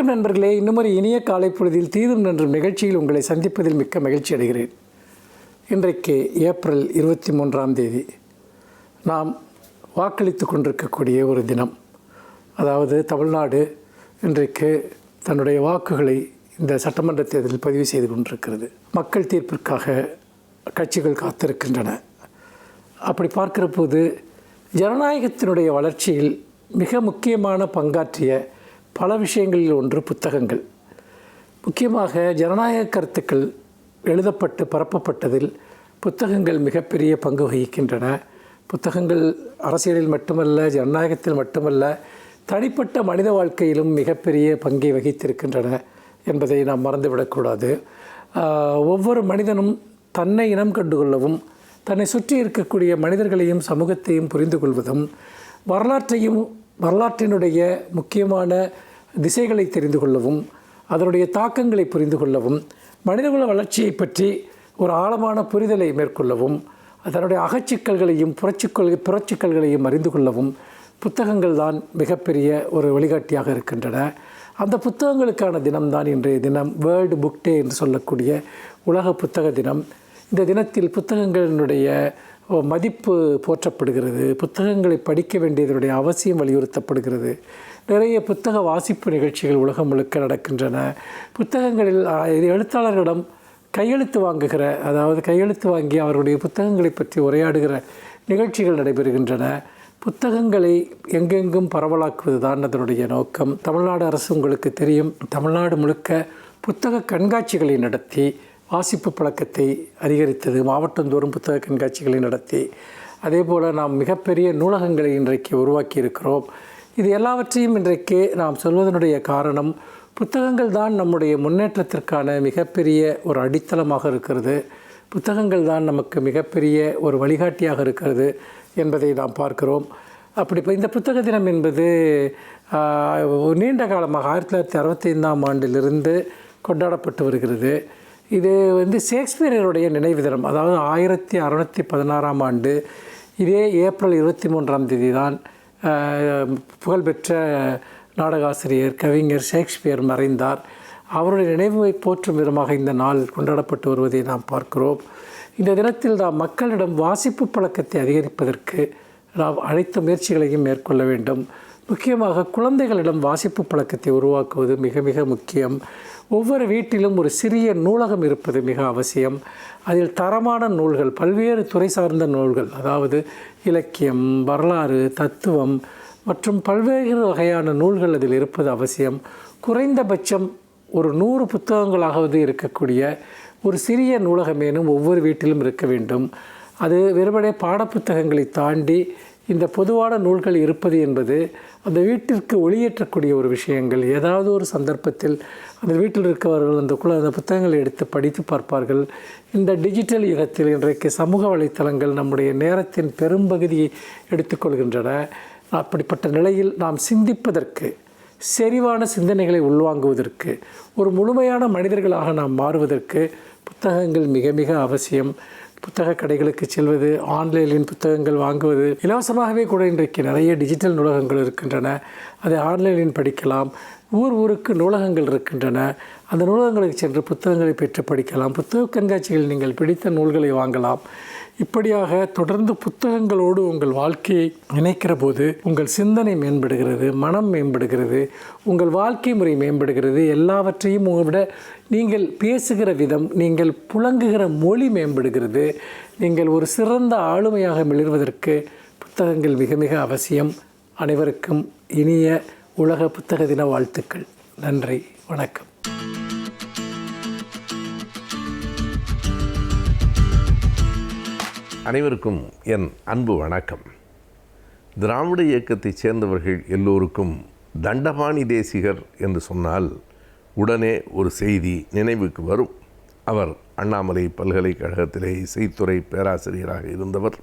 வணக்கம் நண்பர்களே. இன்னும் ஒரு இனிய காலை பொழுதில் தீதும் நன்றும் நிகழ்ச்சியில் உங்களை சந்திப்பதில் மிக்க மகிழ்ச்சி அடைகிறேன். இன்றைக்கு ஏப்ரல் 23ஆம் தேதி நாம் வாக்களித்து கொண்டிருக்கக்கூடிய ஒரு தினம். அதாவது தமிழ்நாடு இன்றைக்கு தன்னுடைய வாக்குகளை இந்த சட்டமன்ற தேர்தலில் பதிவு செய்து கொண்டிருக்கிறது. மக்கள் தீர்ப்பிற்காக கட்சிகள் காத்திருக்கின்றன. அப்படி பார்க்கிற போது ஜனநாயகத்தினுடைய வளர்ச்சியில் மிக முக்கியமான பங்காற்றிய பல விஷயங்களில் ஒன்று புத்தகங்கள். முக்கியமாக ஜனநாயக கருத்துக்கள் எழுதப்பட்டு பரப்பப்பட்டதில் புத்தகங்கள் மிகப்பெரிய பங்கு வகிக்கின்றன. புத்தகங்கள் அரசியலில் மட்டுமல்ல, ஜனநாயகத்தில் மட்டுமல்ல, தனிப்பட்ட மனித வாழ்க்கையிலும் மிகப்பெரிய பங்கை வகித்திருக்கின்றன என்பதை நாம் மறந்துவிடக்கூடாது. ஒவ்வொரு மனிதனும் தன்னை இனம் கண்டுகொள்ளவும், தன்னை சுற்றி இருக்கக்கூடிய மனிதர்களையும் சமூகத்தையும் புரிந்து கொள்வதும், வரலாற்றினுடைய முக்கியமான திசைகளை தெரிந்து கொள்ளவும், அதனுடைய தாக்கங்களை புரிந்து கொள்ளவும், மனிதகுல வளர்ச்சியை பற்றி ஒரு ஆழமான புரிதலை மேற்கொள்ளவும், அதனுடைய அகச்சிக்கல்களையும் புறச்சிக்கல்களையும் அறிந்து கொள்ளவும் புத்தகங்கள் தான் மிகப்பெரிய ஒரு வழிகாட்டியாக இருக்கின்றன. அந்த புத்தகங்களுக்கான தினம்தான் இன்றைய தினம் வேர்ல்டு புக் டே என்று சொல்லக்கூடிய உலக புத்தக தினம். இந்த தினத்தில் புத்தகங்களினுடைய மதிப்பு போற்றப்படுகிறது. புத்தகங்களை படிக்க வேண்டியதனுடைய அவசியம் வலியுறுத்தப்படுகிறது. நிறைய புத்தக வாசிப்பு நிகழ்ச்சிகள் உலகம் முழுக்க நடக்கின்றன. புத்தகங்களில் எழுத்தாளர்களிடம் கையெழுத்து வாங்கி அவருடைய புத்தகங்களை பற்றி உரையாடுகிற நிகழ்ச்சிகள் நடைபெறுகின்றன. புத்தகங்களை எங்கெங்கும் பரவலாக்குவது தான் அதனுடைய நோக்கம். தமிழ்நாடு அரசு உங்களுக்கு தெரியும், தமிழ்நாடு முழுக்க புத்தக கண்காட்சிகளை நடத்தி வாசிப்பு பழக்கத்தை அதிகரித்தது. மாவட்டந்தோறும் புத்தக கண்காட்சிகளை நடத்தி, அதே போல் நாம் மிகப்பெரிய நூலகங்களை இன்றைக்கு உருவாக்கி இருக்கிறோம். இது எல்லாவற்றையும் இன்றைக்கு நாம் சொல்வதனுடைய காரணம், புத்தகங்கள் தான் நம்முடைய முன்னேற்றத்திற்கான மிகப்பெரிய ஒரு அடித்தளமாக இருக்கிறது. புத்தகங்கள் தான் நமக்கு மிகப்பெரிய ஒரு வழிகாட்டியாக இருக்கிறது என்பதை நாம் பார்க்கிறோம். அப்படி இப்போ இந்த புத்தக தினம் என்பது நீண்ட காலமாக 1965ஆம் ஆண்டிலிருந்து கொண்டாடப்பட்டு வருகிறது. இது ஷேக்ஸ்பியருடைய நினைவு தினம். அதாவது 1616ஆம் ஆண்டு இதே ஏப்ரல் 23ஆம் தேதி தான் புகழ்பெற்ற நாடகாசிரியர் கவிஞர் ஷேக்ஸ்பியர் மறைந்தார். அவருடைய நினைவை போற்றும் விதமாக இந்த நாள் கொண்டாடப்பட்டு வருவதை நாம் பார்க்கிறோம். இந்த தினத்தில் நாம் மக்களிடம் வாசிப்பு பழக்கத்தை அதிகரிப்பதற்கு நாம் அனைத்து முயற்சிகளையும் மேற்கொள்ள வேண்டும். முக்கியமாக குழந்தைகளிடம் வாசிப்பு பழக்கத்தை உருவாக்குவது மிக மிக முக்கியம். ஒவ்வொரு வீட்டிலும் ஒரு சிறிய நூலகம் இருப்பது மிக அவசியம். அதில் தரமான நூல்கள், பல்வேறு துறை சார்ந்த நூல்கள், அதாவது இலக்கியம், வரலாறு, தத்துவம் மற்றும் பல்வேறு வகையான நூல்கள் அதில் இருப்பது அவசியம். குறைந்தபட்சம் ஒரு 100 புத்தகங்களாவது இருக்கக்கூடிய ஒரு சிறிய நூலகமேனும் ஒவ்வொரு வீட்டிலும் இருக்க வேண்டும். அது வெறுமனே பாடப்புத்தகங்களை தாண்டி இந்த பொதுவான நூல்கள் இருப்பது என்பது அந்த வீட்டிற்கு ஒளியேற்றக்கூடிய ஒரு விஷயங்கள். ஏதாவது ஒரு சந்தர்ப்பத்தில் அந்த வீட்டில் இருக்கவர்கள் அந்த புத்தகங்களை எடுத்து படித்து பார்ப்பார்கள். இந்த டிஜிட்டல் யுகத்தில் இன்றைக்கு சமூக வலைத்தளங்கள் நம்முடைய நேரத்தின் பெரும்பகுதியை எடுத்துக்கொள்கின்றன. அப்படிப்பட்ட நிலையில் நாம் சிந்திப்பதற்கு, செறிவான சிந்தனைகளை உள்வாங்குவதற்கு, ஒரு முழுமையான மனிதர்களாக நாம் மாறுவதற்கு புத்தகங்கள் மிக மிக அவசியம். புத்தக கடைகளுக்கு செல்வது, ஆன்லைனில் புத்தகங்கள் வாங்குவது, இலவசமாகவே கூட இன்றைக்கு நிறைய டிஜிட்டல் நூலகங்கள் இருக்கின்றன. அதை ஆன்லைனில் படிக்கலாம். ஊருக்கு நூலகங்கள் இருக்கின்றன. அந்த நூலகங்களுக்கு சென்று புத்தகங்களை பெற்று படிக்கலாம். புத்தக கண்காட்சிகள் நீங்கள் பிடித்த நூல்களை வாங்கலாம். இப்படியாக தொடர்ந்து புத்தகங்களோடு உங்கள் வாழ்க்கையை இணைக்கிற போது உங்கள் சிந்தனை மேம்படுகிறது, மனம் மேம்படுகிறது, உங்கள் வாழ்க்கை முறை மேம்படுகிறது. எல்லாவற்றையும் விட நீங்கள் பேசுகிற விதம், நீங்கள் புழங்குகிற மொழி மேம்படுகிறது. நீங்கள் ஒரு சிறந்த ஆளுமையாக மிளர்வதற்கு புத்தகங்கள் மிக மிக அவசியம். அனைவருக்கும் இனிய உலக புத்தக தின வாழ்த்துக்கள். நன்றி, வணக்கம். அனைவருக்கும் என் அன்பு வணக்கம். திராவிட இயக்கத்தைச் சேர்ந்தவர்கள் எல்லோருக்கும் தண்டபாணி தேசிகர் என்று சொன்னால் உடனே ஒரு செய்தி நினைவுக்கு வரும். அவர் அண்ணாமலை பல்கலைக்கழகத்திலே இசைத்துறை பேராசிரியராக இருந்தவர்.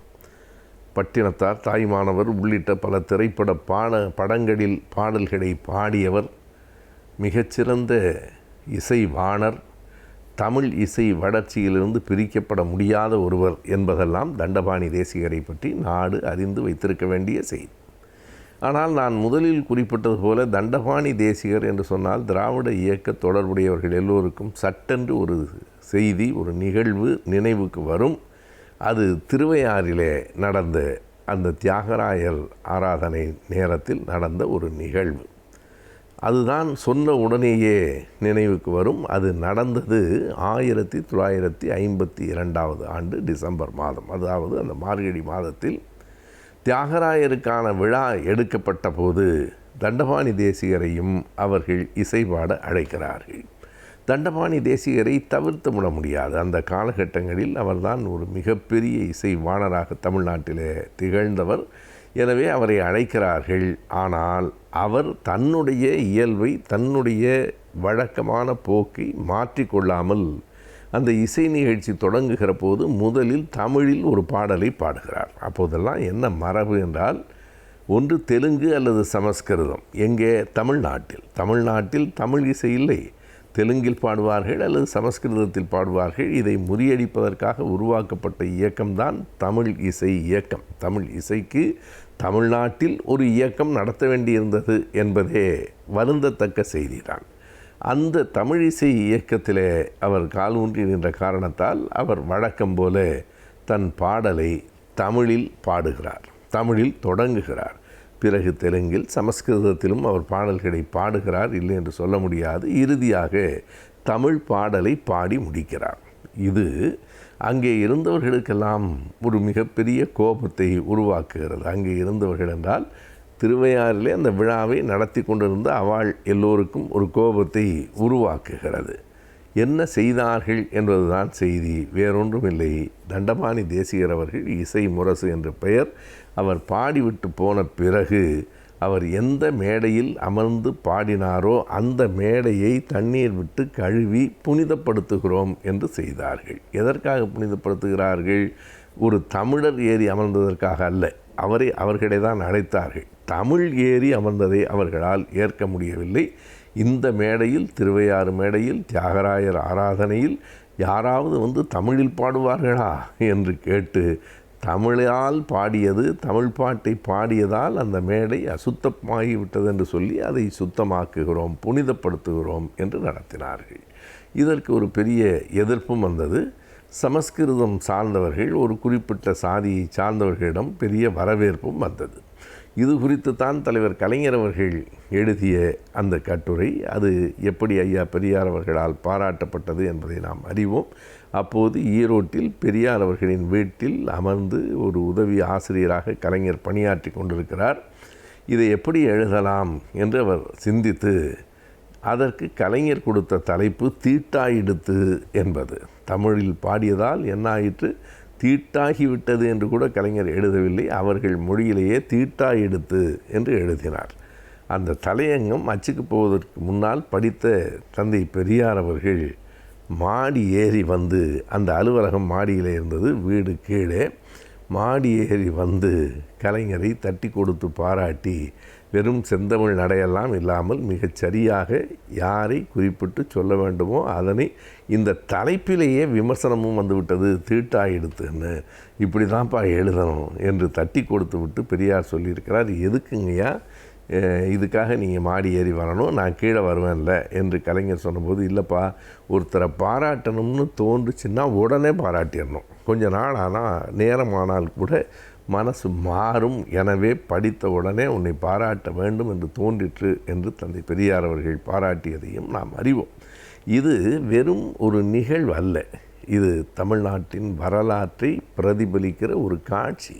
பட்டினத்தார், தாய்மானவர் உள்ளிட்ட பல திரைப்பட படங்களில் பாடல்களை பாடியவர். மிகச்சிறந்த இசைவாணர். தமிழ் இசை வளர்ச்சியிலிருந்து பிரிக்கப்பட முடியாத ஒருவர் என்பதெல்லாம் தண்டபாணி தேசிகரை பற்றி நாடு அறிந்து வைத்திருக்க வேண்டிய செய்தி. ஆனால் நான் முதலில் குறிப்பிட்டது போல தண்டபாணி தேசிகர் என்று சொன்னால் திராவிட இயக்க தொடர்புடையவர்கள் எல்லோருக்கும் சட்டென்று ஒரு செய்தி, ஒரு நிகழ்வு நினைவுக்கு வரும். அது திருவையாறிலே நடந்த அந்த தியாகராயர் ஆராதனை நேரத்தில் நடந்த ஒரு நிகழ்வு. அதுதான் சொன்ன உடனேயே நினைவுக்கு வரும். அது நடந்தது 1952 ஆண்டு டிசம்பர் மாதம், அதாவது அந்த மார்கழி மாதத்தில் தியாகராயருக்கான விழா எடுக்கப்பட்ட போது தண்டபாணி தேசிகரையும் அவர்கள் இசைபாட அழைக்கிறார்கள். தண்டபாணி தேசிகரை தவிர்த்து விட முடியாது. அந்த காலகட்டங்களில் அவர்தான் ஒரு மிகப்பெரிய இசைவாணராக தமிழ்நாட்டிலே திகழ்ந்தவர். எனவே அவரை அழைக்கிறார்கள். ஆனால் அவர் தன்னுடைய இயல்பை, தன்னுடைய வழக்கமான போக்கை மாற்றிக்கொள்ளாமல் அந்த இசை நிகழ்ச்சி தொடங்குகிற போது முதலில் தமிழில் ஒரு பாடலை பாடுகிறார். அப்போதெல்லாம் என்ன மரபு என்றால், ஒன்று தெலுங்கு அல்லது சமஸ்கிருதம். எங்கே? தமிழ்நாட்டில் தமிழ் இசை இல்லை. தெலுங்கில் பாடுவார்கள் அல்லது சமஸ்கிருதத்தில் பாடுவார்கள். இதை முறியடிப்பதற்காக உருவாக்கப்பட்ட இயக்கம்தான் தமிழ் இசை இயக்கம். தமிழ் இசைக்கு தமிழ்நாட்டில் ஒரு இயக்கம் நடத்த வேண்டியிருந்தது என்பதே வருந்தத்தக்க செய்திதான். அந்த தமிழ் இசை இயக்கத்திலே அவர் கால் ஊன்றி நின்ற காரணத்தால் அவர் வழக்கம் போல தன் பாடலை தமிழில் பாடுகிறார், தமிழில் தொடங்குகிறார். பிறகு தெலுங்கில், சமஸ்கிருதத்திலும் அவர் பாடல்களை பாடுகிறார், இல்லை என்று சொல்ல முடியாது. இறுதியாக தமிழ் பாடலை பாடி முடிக்கிறார். இது அங்கே இருந்தவர்களுக்கெல்லாம் ஒரு மிகப்பெரிய கோபத்தை உருவாக்குகிறது. அங்கே இருந்தவர்கள் என்றால் திருவையாறிலே அந்த விழாவை நடத்தி கொண்டிருந்த அவள் எல்லோருக்கும் ஒரு கோபத்தை உருவாக்குகிறது. என்ன செய்தார்கள் என்பதுதான் செய்தி, வேறொன்றுமில்லை. தண்டபாணி தேசிகர் அவர்கள் இசை முரசு என்ற பெயர் அவர் பாடிவிட்டு போன பிறகு அவர் எந்த மேடையில் அமர்ந்து பாடினாரோ அந்த மேடையை தண்ணீர் விட்டு கழுவி புனிதப்படுத்துகிறோம் என்று செய்தார்கள். எதற்காக புனிதப்படுத்துகிறார்கள்? ஒரு தமிழர் ஏறி அமர்ந்ததற்காக அல்ல. அவர்களை தான் அழைத்தார்கள். தமிழ் ஏறி அமர்ந்ததை அவர்களால் ஏற்க முடியவில்லை. இந்த மேடையில், திருவையாறு மேடையில், தியாகராயர் ஆராதனையில் யாராவது வந்து தமிழில் பாடுவார்களா என்று கேட்டு தமிழால் பாடியது, தமிழ் பாட்டை பாடியதால் அந்த மேடை அசுத்தமாகிவிட்டது என்று சொல்லி அதை சுத்தமாக்குகிறோம், புனிதப்படுத்துகிறோம் என்று நடத்தினார்கள். இதற்கு ஒரு பெரிய எதிர்ப்பும் வந்தது. சமஸ்கிருதம் சார்ந்தவர்கள், ஒரு குறிப்பிட்ட சாதியை சார்ந்தவர்களிடம் பெரிய வரவேற்பும் வந்தது. இது குறித்து தான் தலைவர் கலைஞர் அவர்கள் எழுதிய அந்த கட்டுரை, அது எப்படி ஐயா பெரியார் அவர்களால் பாராட்டப்பட்டது என்பதை நாம் அறிவோம். அப்போது ஈரோட்டில் பெரியார் அவர்களின் வீட்டில் அமர்ந்து ஒரு உதவி ஆசிரியராக கலைஞர் பணியாற்றி கொண்டிருக்கிறார். இதை எப்படி எழுதலாம் என்று அவர் சிந்தித்து அதற்கு கலைஞர் கொடுத்த தலைப்பு தீட்டாயிடுத்து என்பது. தமிழில் பாடியதால் என்ன ஆயிற்று? தீட்டாகிவிட்டது என்று கூட கலைஞர் எழுதவில்லை. அவர்கள் மொழியிலேயே தீட்டாயிடுத்து என்று எழுதினார். அந்த தலையங்கம் அச்சுக்கு போவதற்கு முன்னால் படித்த தந்தை பெரியார் அவர்கள் மாடி ஏறி வந்து, அந்த அலுவலகம் மாடியில் இருந்தது, வீடு கீழே, மாடி ஏறி வந்து கலைஞரை தட்டி கொடுத்து பாராட்டி, வெறும் செந்தமிழ் நடையெல்லாம் இல்லாமல் மிகச் சரியாக யாரை குறிப்பிட்டு சொல்ல வேண்டுமோ அதனை, இந்த தலைப்பிலேயே விமர்சனமும் வந்துவிட்டது, தீட்டாயிடுத்துன்னு, இப்படி தான்ப்பா எழுதணும் என்று தட்டி கொடுத்து விட்டு பெரியார் சொல்லியிருக்கிறார். எதுக்குங்கய்யா இதுக்காக நீங்கள் மாடி ஏறி வரணும், நான் கீழே வருவேன்ல என்று கலைஞர் சொன்னபோது, இல்லைப்பா, ஒருத்தரை பாராட்டணும்னு தோன்றுச்சுன்னா உடனே பாராட்டிடணும், கொஞ்ச நாள் ஆனால் நேரமானால் கூட மனசு மாறும், எனவே படித்த உடனே உன்னை பாராட்ட வேண்டும் என்று தோன்றிற்று என்று தந்தை பெரியார் அவர்கள் பாராட்டியதையும் நாம் அறிவோம். இது வெறும் ஒரு நிகழ்வு அல்ல, இது தமிழ்நாட்டின் வரலாற்றை பிரதிபலிக்கிற ஒரு காட்சி.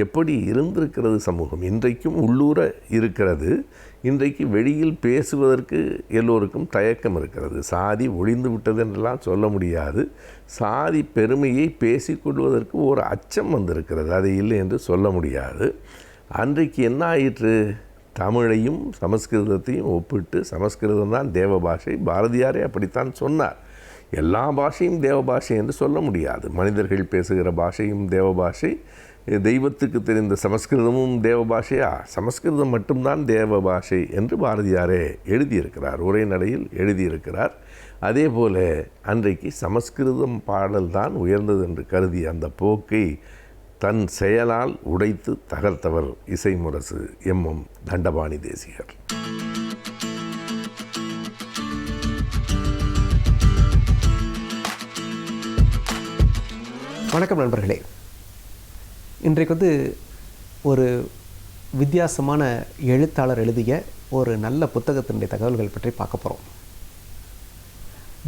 எப்படி இருந்திருக்கிறது சமூகம், இன்றைக்கும் உள்ளூர இருக்கிறது. இன்றைக்கு வெளியில் பேசுவதற்கு எல்லோருக்கும் தயக்கம் இருக்கிறது. சாதி ஒழிந்து விட்டது என்றெல்லாம் சொல்ல முடியாது. சாதி பெருமையை பேசிக்கொள்வதற்கு ஒரு அச்சம் வந்திருக்கிறது, அது இல்லை என்று சொல்ல முடியாது. அன்றைக்கு என்ன ஆயிற்று? தமிழையும் சமஸ்கிருதத்தையும் ஒப்பிட்டு, சமஸ்கிருதம் தான் தேவ பாஷை, பாரதியாரே அப்படித்தான் சொன்னார். எல்லா பாஷையும் தேவ பாஷை என்று சொல்ல முடியாது. மனிதர்கள் பேசுகிற பாஷையும் தேவ பாஷை, தெய்வத்துக்கு தெரிந்த சமஸ்கிருதமும் தேவ பாஷையா? சமஸ்கிருதம் மட்டும்தான் தேவ பாஷை என்று பாரதியாரே எழுதியிருக்கிறார், உரைநடையில் எழுதியிருக்கிறார். அதே போல அன்றைக்கு சமஸ்கிருதம் பாடல் தான் உயர்ந்தது என்று கருதி அந்த போக்கை தன் செயலால் உடைத்து தகர்த்தவர் இசைமுரசு எம்.எம். தண்டபாணி தேசிகர். வணக்கம் நண்பர்களே. இன்றைக்கு ஒரு வித்தியாசமான எழுத்தாளர் எழுதிய ஒரு நல்ல புத்தகத்தினுடைய தகவல்கள் பற்றி பார்க்க போகிறோம்.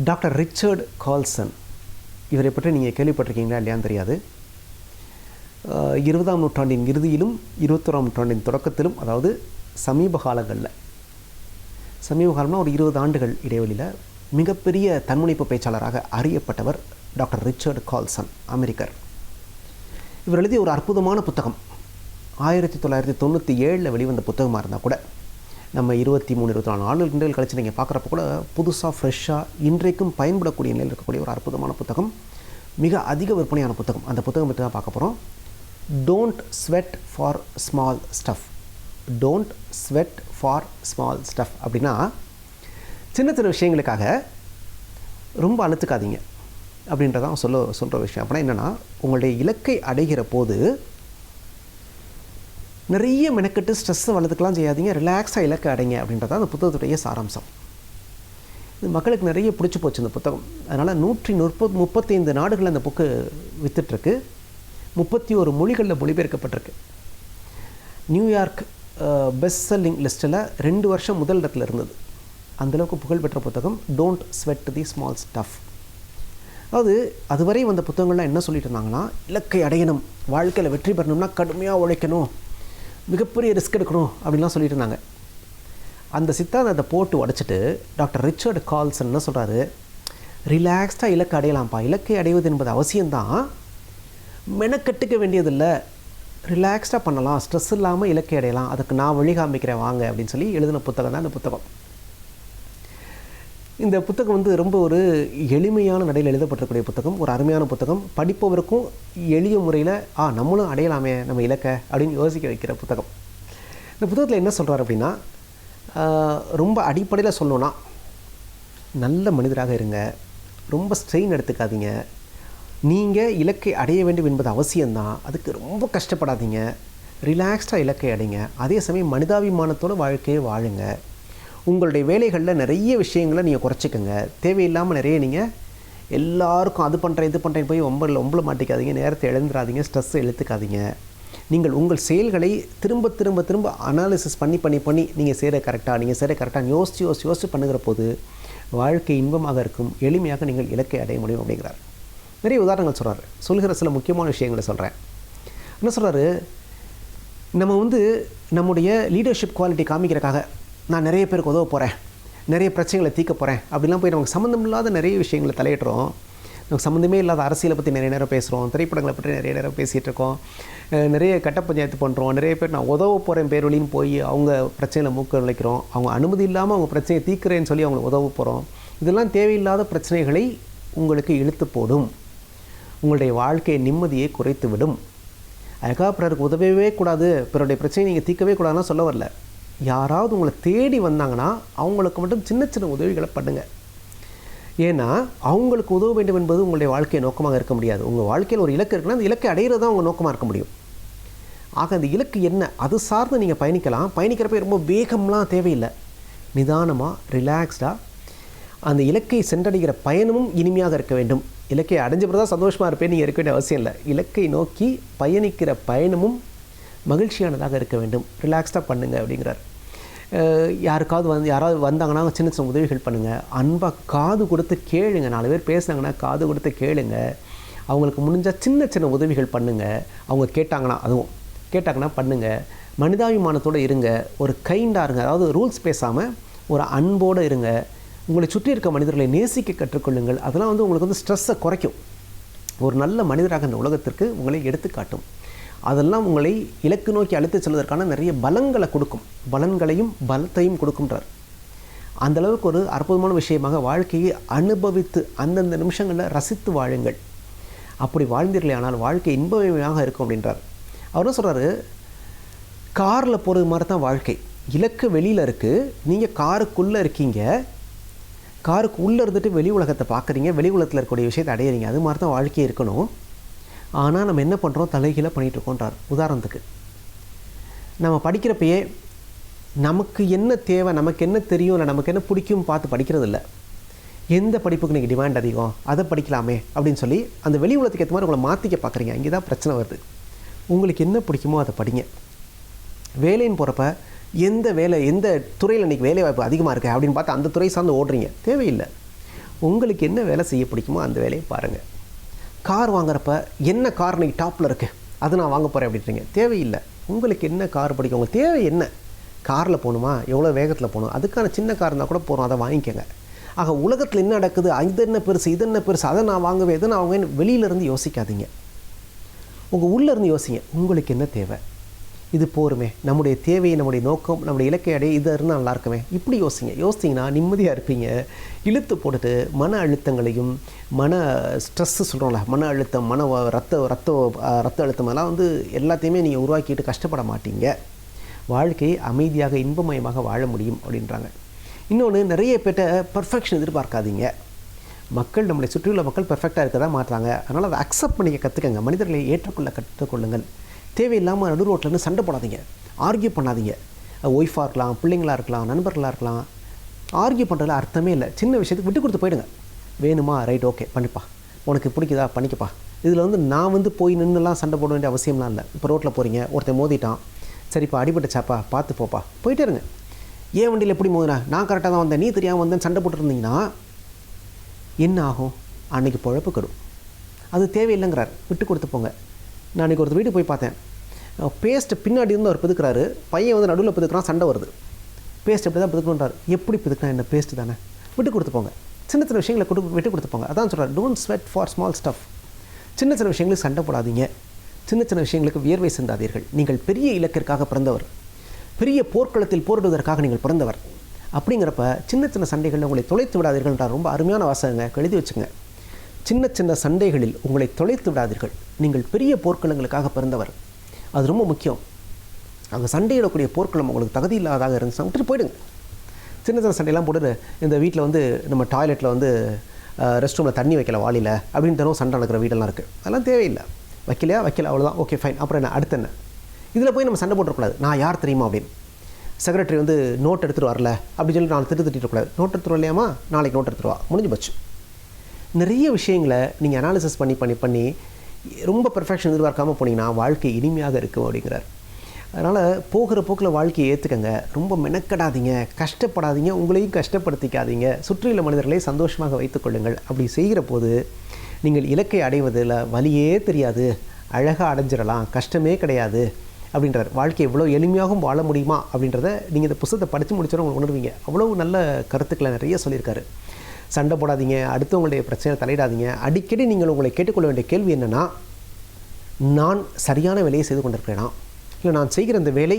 டாக்டர் ரிச்சர்ட் கால்சன், இவரை பற்றி நீங்கள் கேள்விப்பட்டிருக்கீங்களா இல்லையான்னு தெரியாது. 20ஆம் நூற்றாண்டின் இறுதியிலும் 21ஆம் நூற்றாண்டின் தொடக்கத்திலும், அதாவது சமீப காலம்னா ஒரு 20 ஆண்டுகள் இடைவெளியில் மிகப்பெரிய தன்முனைப்பு பேச்சாளராக அறியப்பட்டவர் டாக்டர் ரிச்சர்ட் கால்சன், அமெரிக்கர். இவர் எழுதிய ஒரு அற்புதமான புத்தகம் 1997 வெளிவந்த புத்தகமாக இருந்தால் கூட நம்ம 23-24 ஆண்டுகள் கழிச்சு நீங்கள் பார்க்குறப்ப கூட புதுசாக ஃப்ரெஷ்ஷாக இன்றைக்கும் பயன்படக்கூடிய நிலையில் இருக்கக்கூடிய ஒரு அற்புதமான புத்தகம், மிக அதிக விற்பனையான புத்தகம். அந்த புத்தகம் பற்றி தான் பார்க்க போகிறோம். Don't sweat for small stuff. Don't sweat for small stuff அப்படின்னா சின்ன சின்ன விஷயங்களுக்காக ரொம்ப அழுத்துக்காதீங்க அப்படின்றதான் சொல்கிற விஷயம். அப்படின்னா என்னென்னா, உங்களுடைய இலக்கை அடைகிற போது நிறைய மெனக்கெட்டு ஸ்ட்ரெஸ்ஸை வளர்த்துக்கலாம் செய்யாதீங்க, ரிலாக்ஸாக இலக்கை அடைங்க அப்படின்றதான் அந்த புத்தகத்துடைய சாராம்சம். இது மக்களுக்கு நிறைய பிடிச்சி போச்சு இந்த புத்தகம். அதனால் 135 நாடுகளில் அந்த புக்கு விற்றுட்ருக்கு. 31 மொழிகளில் மொழிபெயர்க்கப்பட்டிருக்கு. நியூயார்க் பெஸ்ட் செல்லிங் லிஸ்ட்டில் 2 வருஷம் முதல் இடத்துல இருந்தது. அந்தளவுக்கு புகழ்பெற்ற புத்தகம் don't sweat the small stuff. அதாவது அதுவரை வந்த புத்தகங்கள்லாம் என்ன சொல்லிட்டு இருந்தாங்கன்னா, இலக்கை அடையணும், வாழ்க்கையில் வெற்றி பெறணும்னா கடுமையாக உழைக்கணும், மிகப்பெரிய ரிஸ்க் எடுக்கணும் அப்படின்லாம் சொல்லிட்டு இருந்தாங்க. அந்த சித்தாந்தத்தை போட்டு உடைச்சிட்டு டாக்டர் ரிச்சர்ட் கால்சன் என்ன சொல்கிறாரு, ரிலாக்ஸ்டாக இலக்கை அடையலாம்ப்பா, இலக்கை அடைவது என்பது அவசியம்தான், மெனக்கட்டுக்க வேண்டியதில்லை, ரிலாக்ஸ்டாக பண்ணலாம், ஸ்ட்ரெஸ் இல்லாமல் இலக்கை அடையலாம், அதுக்கு நான் வழி காமிக்கிறேன் வாங்க அப்படின்னு சொல்லி எழுதின புத்தகம் தான் இந்த புத்தகம். இந்த புத்தகம் ரொம்ப ஒரு எளிமையான நடையில் எழுதப்பட்டிருக்கூடிய புத்தகம், ஒரு அருமையான புத்தகம். படிப்பவருக்கும் எளிய முறையில் நம்மளும் அடையலாமே நம்ம இலக்கை அப்படின்னு யோசிக்க வைக்கிற புத்தகம். இந்த புத்தகத்தில் என்ன சொல்கிறார் அப்படின்னா, ரொம்ப அடிப்படையில் சொல்லணுன்னா, நல்ல மனிதராக இருங்க, ரொம்ப ஸ்ட்ரெயின் எடுத்துக்காதீங்க, நீங்கள் இலக்கை அடைய வேண்டும் என்பது அவசியம்தான், அதுக்கு ரொம்ப கஷ்டப்படாதீங்க, ரிலாக்ஸ்டாக இலக்கை அடைங்க, அதே சமயம் மனிதாபிமானத்தோடு வாழ்க்கையை வாழுங்க, உங்களுடைய வேலைகளில் நிறைய விஷயங்களை நீங்கள் குறைச்சிக்கங்க, தேவையில்லாமல் நிறைய நீங்கள் எல்லாருக்கும் அது பண்ணுறேன் இது பண்ணுறேன் போய் ஒம்பள மாட்டிக்காதீங்க, நேரத்தை இழந்துடாதீங்க, ஸ்ட்ரெஸ்ஸை இழுத்துக்காதீங்க, நீங்கள் உங்கள் செயல்களை திரும்ப திரும்ப திரும்ப அனாலிசிஸ் பண்ணி நீங்கள் செய்கிற கரெக்டாக யோசித்து பண்ணுகிற போது வாழ்க்கை இன்பமாக இருக்கும், எளிமையாக நீங்கள் இலக்கை அடைய முடியும் அப்படிங்கிறார். நிறைய உதாரணங்கள் சொல்கிற சில முக்கியமான விஷயங்களை சொல்கிறேன். என்ன சொல்கிறாரு, நம்ம நம்முடைய லீடர்ஷிப் குவாலிட்டி காமிக்கிறக்காக நான் நிறைய பேருக்கு உதவ போகிறேன், நிறைய பிரச்சனைகளை தீர்க்க போகிறேன் அப்படிலாம் போய் நமக்கு சம்மந்தம் இல்லாத நிறைய விஷயங்களை தலையிடுறோம். நமக்கு சம்மந்தமே இல்லாத அரசியலை பற்றி நிறைய நேரம் பேசுகிறோம், திரைப்படங்களை பற்றி நிறைய நேரம் பேசிகிட்டு இருக்கோம், நிறைய கட்ட பஞ்சாயத்து பண்ணுறோம், நிறைய பேர் நான் உதவ போகிறேன் பேர் வழின்னு போய் அவங்க பிரச்சனையில் மூக்க நுழைக்கிறோம், அவங்க அனுமதி இல்லாமல் அவங்க பிரச்சனையை தீர்க்கிறேன்னு சொல்லி அவங்களுக்கு உதவ போகிறோம். இதெல்லாம் தேவையில்லாத பிரச்சனைகளை உங்களுக்கு இழுத்து போடும், உங்களுடைய வாழ்க்கையை நிம்மதியை குறைத்து விடும். அதுக்காக பிறருக்கு உதவவே கூடாது, பிறருடைய பிரச்சனையை நீங்கள் தீர்க்கவே கூடாதுன்னா சொல்ல வரல. யாராவது உங்களை தேடி வந்தாங்கன்னா அவங்களுக்கு மட்டும் சின்ன சின்ன உதவிகளை பண்ணுங்கள். ஏன்னா அவங்களுக்கு உதவ வேண்டும் என்பது உங்களுடைய வாழ்க்கை நோக்கமாக இருக்க முடியாது. உங்கள் வாழ்க்கையில் ஒரு இலக்கு இருக்குன்னா அந்த இலக்கை அடையிறது தான் உங்கள் நோக்கமாக இருக்க முடியும். ஆக அந்த இலக்கு என்ன, அது சார்ந்து நீங்கள் பயணிக்கலாம். பயணிக்கிறப்ப ரொம்ப வேகம்லாம் தேவையில்லை, நிதானமாக ரிலாக்ஸ்டாக அந்த இலக்கை சென்றடைகிற பயணமும் இனிமையாக இருக்க வேண்டும். இலக்கை அடைஞ்ச பிறகு தான் சந்தோஷமாக இருப்பேன் நீங்கள் இருக்க வேண்டிய அவசியம் இல்லை. இலக்கை நோக்கி பயணிக்கிற பயணமும் மகிழ்ச்சியானதாக இருக்க வேண்டும், ரிலாக்ஸ்டாக பண்ணுங்கள் அப்படிங்கிறார். யாராவது வந்தாங்கன்னா சின்ன சின்ன உதவிகள் பண்ணுங்கள், அன்பாக காது கொடுத்து கேளுங்க, 4 பேர் பேசுனாங்கன்னா காது கொடுத்து கேளுங்க, அவங்களுக்கு முடிஞ்சால் சின்ன சின்ன உதவிகள் பண்ணுங்கள், அவங்க கேட்டாங்கன்னா பண்ணுங்கள், மனிதாபிமானத்தோடு இருங்க, ஒரு கைண்டாக இருங்க, அதாவது ரூல்ஸ் பேசாமல் ஒரு அன்போடு இருங்க, உங்களை சுற்றி இருக்க மனிதர்களை நேசிக்க கற்றுக்கொள்ளுங்கள். அதெல்லாம் உங்களுக்கு ஸ்ட்ரெஸ்ஸை குறைக்கும், ஒரு நல்ல மனிதராக இந்த உலகத்திற்கு உங்களை எடுத்துக்காட்டும். அதெல்லாம் உங்களை இலக்கு நோக்கி அழைத்து செல்வதற்கான நிறைய பலங்களை கொடுக்கும், பலன்களையும் பலத்தையும் கொடுக்கும்ன்றார். அந்தளவுக்கு ஒரு அற்புதமான விஷயமாக வாழ்க்கையை அனுபவித்து அந்தந்த நிமிஷங்களில் ரசித்து வாழுங்கள். அப்படி வாழ்ந்தீர்களே ஆனால் வாழ்க்கை இன்பமயமாக இருக்கும் அப்படின்றார். அவர் என்ன சொல்கிறாரு, காரில் போகிறது மாதிரி தான் வாழ்க்கை. இலக்கு வெளியில் இருக்குது, நீங்கள் காருக்குள்ளே இருக்கீங்க, காருக்கு உள்ளே இருந்துட்டு வெளி உலகத்தை பார்க்குறீங்க, வெளி உலகத்தில் இருக்கக்கூடிய விஷயத்தை அடையிறீங்க. அது மாதிரி தான் வாழ்க்கையே இருக்கணும். ஆனால் நம்ம என்ன பண்ணுறோம், தலைகீழ பண்ணிகிட்ருக்கோன்றார். உதாரணத்துக்கு நம்ம படிக்கிறப்பயே நமக்கு என்ன தேவை, நமக்கு என்ன தெரியும், இல்லை நமக்கு என்ன பிடிக்கும் பார்த்து படிக்கிறது இல்லை. எந்த படிப்புக்கு நீங்கள் டிமாண்ட் அதிகம், அதை படிக்கலாமே அப்படின்னு சொல்லி அந்த வெளி உலகத்துக்கு ஏற்ற மாதிரி உங்களை மாற்றிக்க பார்க்குறீங்க. இங்கே தான் பிரச்சனை வருது. உங்களுக்கு என்ன பிடிக்குமோ அதை படிங்க. வேலைன்னு போகிறப்ப எந்த வேலை, எந்த துறையில் இன்றைக்கி வேலை வாய்ப்பு அதிகமாக இருக்குது அப்படின்னு பார்த்து அந்த துறை சார்ந்து ஓடுறீங்க. தேவையில்லை. உங்களுக்கு என்ன வேலை செய்ய பிடிக்குமோ அந்த வேலையை பாருங்கள். கார் வாங்குறப்ப என்ன கார் இன்றைக்கி டாப்பில் இருக்குது, அதை நான் வாங்க போகிறேன் அப்படின்றீங்க. தேவையில்லை. உங்களுக்கு என்ன கார் பிடிக்கும், உங்களுக்கு தேவை என்ன, காரில் போகணுமா, எவ்வளோ வேகத்தில் போகணும், அதுக்கான சின்ன கார் இருந்தால் கூட போகிறோம், அதை வாங்கிக்கோங்க. ஆக உலகத்தில் என்ன நடக்குது, இது என்ன பெருசு, இது என்ன பெருசு, அதை நான் வாங்குவேன், இதை நான் வாங்குவேன், வெளியிலேருந்து யோசிக்காதீங்க. உங்கள் உள்ளேருந்து யோசிங்க. உங்களுக்கு என்ன தேவை, இது போருமே, நம்முடைய தேவை, நம்முடைய நோக்கம், நம்முடைய இலக்கை அடைய இது இருந்தால் நல்லா இருக்குமே, இப்படி யோசிங்க. யோசிச்சிங்கன்னா நிம்மதியாக இருப்பீங்க. இழுத்து போட்டுட்டு மன அழுத்தங்களையும், மன ஸ்ட்ரெஸ்ஸு சொல்கிறோம்ல, மன அழுத்தம், ரத்த அழுத்தம் எல்லாம் எல்லாத்தையுமே நீங்கள் உருவாக்கிட்டு கஷ்டப்பட மாட்டீங்க. வாழ்க்கையை அமைதியாக இன்பமயமாக வாழ முடியும் அப்படின்றாங்க. இன்னொன்று, நிறைய பேர்ட்ட பர்ஃபெக்ஷன் எதிர்பார்க்காதீங்க. மக்கள், நம்மளை சுற்றியுள்ள மக்கள் பெர்ஃபெக்டாக இருக்க தான் மாட்டுறாங்க. அதனால் அதை அக்செப்ட் பண்ணிக்க கற்றுக்கங்க. மனிதர்களை ஏற்றுக்கொள்ள கற்றுக்கொள்ளுங்கள். தேவையில்லாமல் நடு ரோட்டில் சண்டை போடாதீங்க, ஆர்கியூ பண்ணாதீங்க. ஒய்ஃபாக இருக்கலாம், பிள்ளைங்களாக இருக்கலாம், நண்பர்களாக இருக்கலாம். ஆர்கியூ பண்ணுறதுல அர்த்தமே இல்லை. சின்ன விஷயத்துக்கு விட்டு கொடுத்து போயிடுங்க. வேணுமா, ரைட், ஓகே, பண்ணிப்பா, உனக்கு பிடிக்குதா, பண்ணிக்கப்பா. இதில் நான் போய் நின்றுலாம் சண்டை போட வேண்டிய அவசியம்லாம் இல்லை. இப்போ ரோட்டில் போகிறீங்க, ஒருத்தன் மோதிட்டான், சரிப்பா, அடிபட்டுச்சாப்பா, பார்த்து போப்பா, போயிட்டே இருங்க. ஏன் வண்டியில் எப்படி மோதினா, நான் கரெக்டாக தான் வந்தேன், நீ தெரியாமல் வந்தேன்னு சண்டை போட்டுருந்தீங்கன்னா என்ன ஆகும், அன்றைக்கி பொழப்பு கெடும். அது தேவையில்லைங்கிறார். விட்டு கொடுத்து போங்க. நான் அன்றைக்கி ஒருத்தர் வீட்டுக்கு போய் பார்த்தேன். பேஸ்ட்டு பின்னாடி இருந்து அவர் பிதுக்கிறாரு, பையன் நடுவில் பிதுக்கிறான், சண்டை வருது. பேஸ்ட் எப்படி தான் பிதுக்கணுன்றார். எப்படி பிதுக்கினா என்ன, பேஸ்ட்டு தானே, விட்டு கொடுத்து போங்க. சின்ன சின்ன விஷயங்களை விட்டு கொடுத்து போங்க. அதான் சொல்கிறார், don't sweat for small stuff. சின்ன சின்ன விஷயங்களுக்கு சண்டை போடாதீங்க. சின்ன சின்ன விஷயங்களுக்கு வியர்வை சிந்தாதீர்கள். நீங்கள் பெரிய இலக்கிற்காக பிறந்தவர், பெரிய போர்க்களத்தில் போரிடுவதற்காக நீங்கள் பிறந்தவர். அப்படிங்கிறப்ப சின்ன சின்ன சண்டைகளில் உங்களை தொலைத்து விடாதீர்கள்ன்றார். ரொம்ப அருமையான வாசகங்க, எழுதி வச்சுங்க. சின்ன சின்ன சண்டைகளில் உங்களை தொலைத்து விடாதீர்கள். நீங்கள் பெரிய போர்க்களங்களுக்காக பிறந்தவர். அது ரொம்ப முக்கியம். அங்கே சண்டையிடக்கூடிய போர்க்களம் உங்களுக்கு தகுதி இல்லாதாக இருந்துச்சுன்னா விட்டுட்டு போயிடுங்க. சின்ன சின்ன சண்டையெல்லாம் போட்டு இந்த வீட்டில் நம்ம டாய்லெட்டில் ரெஸ்ட் ரூமில் தண்ணி வைக்கல வாளியில் அப்படின்னு தரும் சண்டை நடக்கிற வீடெல்லாம் இருக்குது. அதெல்லாம் தேவையில்லை. வைக்கல அவ்வளோதான், ஓகே ஃபைன். அப்புறம் என்ன, அடுத்து என்ன, இதில் போய் நம்ம சண்டை போட்டுறக்கூடாது. நான் யார் தெரியுமா அப்படின்னு. செக்ரட்டரி நோட் எடுத்துகிட்டு வரல அப்படின்னு சொல்லி நான் திட்டக்கூடாது. நோட் எடுத்துகிட்டு வரலையாமா, நாளைக்கு நோட் எடுத்துகிட்டு வா, முடிஞ்சு போச்சு. நிறைய விஷயங்களை நீங்கள் அனாலிசிஸ் பண்ணி ரொம்ப பெர்ஃபெக்ஷன் எதிர்பார்க்காமல் போனீங்கன்னா வாழ்க்கை இனிமையாக இருக்கும் அப்படிங்கிறார். அதனால் போகிற போக்கில் வாழ்க்கையை ஏற்றுக்கங்க. ரொம்ப மெனக்கடாதீங்க, கஷ்டப்படாதீங்க, உங்களையும் கஷ்டப்படுத்திக்காதீங்க. சுற்றியுள்ள மனிதர்களை சந்தோஷமாக வைத்துக்கொள்ளுங்கள். அப்படி செய்கிற போது நீங்கள் இலக்கை அடைவதில் வலியே தெரியாது, அழகாக அடைஞ்சிடலாம், கஷ்டமே கிடையாது அப்படின்றார். வாழ்க்கை எவ்வளோ எளிமையாகவும் வாழ முடியுமா அப்படின்றத நீங்கள் இந்த புத்தகத்தை படித்து முடிச்சோன்னு உங்களுக்கு உணர்வீங்க. அவ்வளோ நல்ல கருத்துக்களை நிறைய சொல்லியிருக்காரு. சண்டை போடாதீங்க, அடுத்தவங்களுடைய பிரச்சனையை தலையிடாதீங்க. அடிக்கடி நீங்கள் உங்களை கேட்டுக்கொள்ள வேண்டிய கேள்வி என்னென்னா, நான் சரியான வேலையை செய்து கொண்டிருக்கிறேனா, இல்லை நான் செய்கிற இந்த வேலை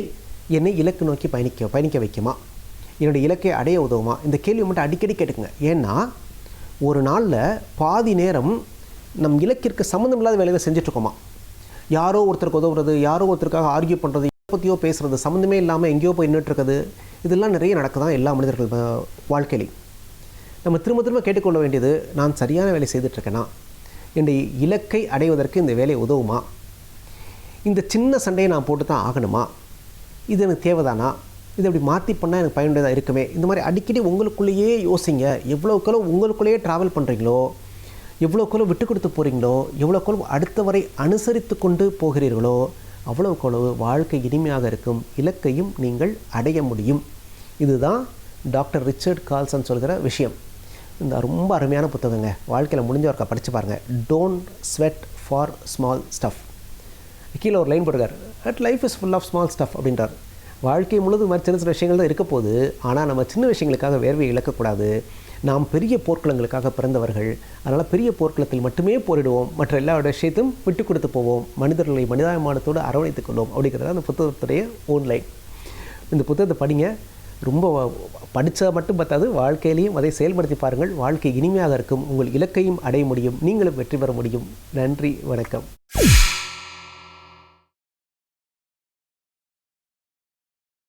என்னை இலக்கு நோக்கி பயணிக்க வைக்குமா, என்னுடைய இலக்கை அடைய உதவுமா? இந்த கேள்வி மட்டும் அடிக்கடி கேட்டுக்குங்க. ஏன்னா ஒரு நாளில் பாதி நேரம் நம் இலக்கிற்கு சம்மந்தம் இல்லாத வேலையை செஞ்சிட்ருக்கோமா. யாரோ ஒருத்தருக்கு உதவுறது, யாரோ ஒருத்தருக்காக ஆர்கியூ பண்ணுறது, பற்றியோ பேசுகிறது, சம்மந்தமே இல்லாமல் எங்கேயோ போய் நின்றுட்டுருக்குது. இதெல்லாம் நிறைய நடக்குதான் எல்லா மனிதர்கள் வாழ்க்கையிலையும். நம்ம திரும்ப திரும்ப கேட்டுக்கொள்ள வேண்டியது, நான் சரியான வேலை செய்துட்ருக்கேனா, என்னுடைய இலக்கை அடைவதற்கு இந்த வேலை உதவுமா, இந்த சின்ன சண்டையை நான் போட்டு தான் ஆகணுமா, இது எனக்கு தேவைதானா, இது அப்படி மாற்றி பண்ணால் எனக்கு பயனுள்ளதாக இருக்குமே. இந்த மாதிரி அடிக்கடி உங்களுக்குள்ளேயே யோசிங்க. எவ்வளோக்களோ உங்களுக்குள்ளேயே ட்ராவல் பண்ணுறீங்களோ, எவ்வளோக்களோ விட்டு கொடுத்து போகிறீங்களோ, எவ்வளோக்களோ அடுத்த வரை அனுசரித்து கொண்டு போகிறீர்களோ, அவ்வளோக்களவு வாழ்க்கை இனிமையாக இருக்கும், இலக்கையும் நீங்கள் அடைய முடியும். இதுதான் டாக்டர் ரிச்சர்ட் கால்சன் சொல்கிற விஷயம். இந்த ரொம்ப அருமையான புத்தகங்க. வாழ்க்கையில் முடிஞ்சவர்க்கா படித்து பாருங்கள். Don't sweat for small stuff. கீழே ஒரு லைன் போட்டுக்கார், that life is full of small stuff அப்படின்றார். வாழ்க்கை முழுவதும் மாதிரி சின்ன சின்ன விஷயங்கள் தான் இருக்க போகுது. ஆனால் நம்ம சின்ன விஷயங்களுக்காக வேர்வையை இழக்கக்கூடாது. நாம் பெரிய போர்க்களங்களுக்காக பிறந்தவர்கள். அதனால் பெரிய போர்க்களத்தில் மட்டுமே போரிடுவோம், மற்ற எல்லா விஷயத்தையும் விட்டு கொடுத்து போவோம், மனிதர்களை மனிதாபிமானத்தோடு அரவணைத்துக் கொள்வோம் அப்படிங்கிறத அந்த புத்தகத்துடைய ஓன்லைன். இந்த புத்தகத்தை படிங்க. ரொம்ப படித்தா மட்டும் பார்த்தாது, வாழ்க்கையிலையும் அதை செயல்படுத்தி பாருங்கள். வாழ்க்கை இனிமையாக இருக்கும், உங்கள் இலக்கையும் அடைய முடியும், நீங்களும் வெற்றி பெற முடியும். நன்றி, வணக்கம்.